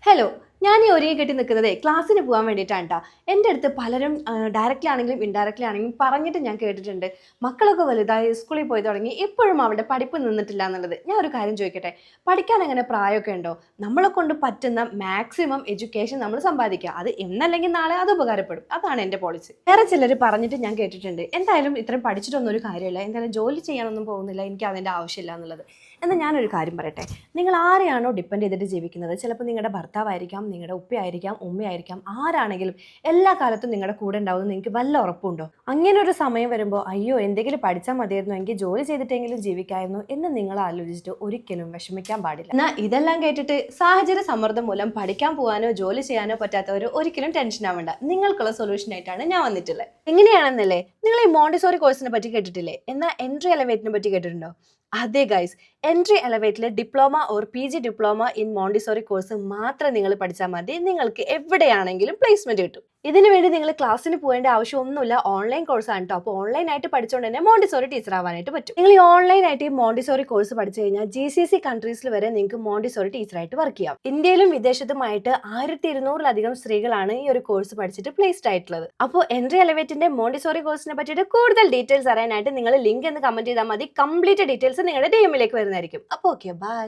Hello, ഞാൻ ഈ ഒരുങ്ങി കെട്ടി നിൽക്കുന്നതേ ക്ലാസ്സിന് പോകാൻ വേണ്ടിയിട്ടാണ് ട്ടാ. എൻ്റെ അടുത്ത് പലരും ഡയറക്റ്റ്ലി ആണെങ്കിലും ഇൻഡയറക്റ്റ്ലി ആണെങ്കിലും പറഞ്ഞിട്ട് ഞാൻ കേട്ടിട്ടുണ്ട്. മക്കളൊക്കെ വലുതായി സ്കൂളിൽ പോയി തുടങ്ങി ഇപ്പോഴും അവരുടെ പഠിപ്പ് നിന്നിട്ടില്ല എന്നുള്ളത്. ഞാൻ ഒരു കാര്യം ചോദിക്കട്ടെ, പഠിക്കാൻ എങ്ങനെ പ്രായമൊക്കെ ഉണ്ടോ? നമ്മളെ കൊണ്ട് പറ്റുന്ന മാക്സിമം എഡ്യൂക്കേഷൻ നമ്മൾ സമ്പാദിക്കുക. അത് എന്നല്ലെങ്കിൽ നാളെ അത് ഉപകാരപ്പെടും. അതാണ് എൻ്റെ പോളിസി. വേറെ ചിലർ പറഞ്ഞിട്ട് ഞാൻ കേട്ടിട്ടുണ്ട്, എന്തായാലും ഇത്രയും പഠിച്ചിട്ടൊന്നും ഒരു കാര്യമില്ല, എന്തായാലും ജോലി ചെയ്യാനൊന്നും പോകുന്നില്ല, എനിക്ക് അതിൻ്റെ ആവശ്യമില്ല എന്നുള്ളത്. എന്നാൽ ഞാനൊരു കാര്യം പറയട്ടെ, നിങ്ങൾ ആരെയാണോ ഡിപ്പെൻഡ് ചെയ്തിട്ട് ജീവിക്കുന്നത്, ചിലപ്പോൾ നിങ്ങളുടെ ഭർത്താവായിരിക്കാം, നിങ്ങളുടെ ഉപ്പയായിരിക്കാം, ഉമ്മയായിരിക്കാം, ആരാണെങ്കിലും എല്ലാ കാലത്തും നിങ്ങളുടെ കൂടെ ഉണ്ടാവുമെന്ന് നിങ്ങൾക്ക് വല്ല ഉറപ്പുണ്ടോ? അങ്ങനെ ഒരു സമയം വരുമ്പോൾ അയ്യോ എന്തെങ്കിലും പഠിച്ചാൽ മതിയായിരുന്നു, എങ്കിൽ ജോലി ചെയ്തിട്ടെങ്കിലും ജീവിക്കായിരുന്നു എന്ന് നിങ്ങൾ ആലോചിച്ചിട്ട് ഒരിക്കലും വിഷമിക്കാൻ പാടില്ല. എന്നാൽ ഇതെല്ലാം കേട്ടിട്ട് സാഹചര്യ സമ്മർദ്ദം മൂലം പഠിക്കാൻ പോകാനോ ജോലി ചെയ്യാനോ പറ്റാത്തവർ ഒരിക്കലും ടെൻഷൻ ആവേണ്ട. നിങ്ങൾക്കുള്ള സൊല്യൂഷൻ ആയിട്ടാണ് ഞാൻ വന്നിട്ടുള്ളത്. എങ്ങനെയാണെന്നല്ലേ, നിങ്ങൾ ഈ മോണ്ടിസോറി കോഴ്സിനെ പറ്റി കേട്ടിട്ടില്ലേ? എന്നാൽ എൻട്രി എലവേറ്റിനെ പറ്റി കേട്ടിട്ടുണ്ടോ? അതെ ഗൈസ്, എൻട്രി എലവേറ്റിലെ diploma or PG diploma in Montessori course മാത്രം നിങ്ങൾ പഠിച്ചാൽ മതി. നിങ്ങൾക്ക് എവിടെയാണെങ്കിലും പ്ലേസ്മെന്റ് കിട്ടും. ഇതിനു വേണ്ടി നിങ്ങൾ ക്ലാസ്സിന് പോകേണ്ട ആവശ്യമൊന്നുമില്ല. ഓൺലൈൻ കോഴ്സാണ് കേട്ടോ. അപ്പോൾ ഓൺലൈനായിട്ട് പഠിച്ചുകൊണ്ട് തന്നെ മോണ്ടിസോറി ടീച്ചർ ആവാനായിട്ട് പറ്റും. നിങ്ങൾ ഈ ഓൺലൈനായിട്ട് ഈ മോണ്ടിസോറി കോഴ്സ് പഠിച്ചു കഴിഞ്ഞാൽ GCC കൺട്രീസിൽ വരെ നിങ്ങൾക്ക് മോണ്ടിസോറി ടീച്ചറായിട്ട് വർക്ക് ചെയ്യാം. ഇന്ത്യയിലും വിദേശത്തുമായിട്ട് 1200-ലധികം സ്ത്രീകളാണ് ഈ ഒരു കോഴ്സ് പഠിച്ചിട്ട് പ്ലേസ്ഡ് ആയിട്ടുള്ളത്. അപ്പോൾ എൻട്രി എലവേറ്റിന്റെ മോണ്ടിസോറി കോഴ്സിനെ പറ്റിയിട്ട് കൂടുതൽ ഡീറ്റെയിൽസ് അറിയാനായിട്ട് നിങ്ങൾ ലിങ്ക് എന്ന് കമന്റ് ചെയ്താൽ മതി. കംപ്ലീറ്റ് ഡീറ്റെയിൽസ് നിങ്ങളുടെ DM-ലേക്ക് വരുന്നതായിരിക്കും. അപ്പോൾ ഓക്കെ, ബൈ.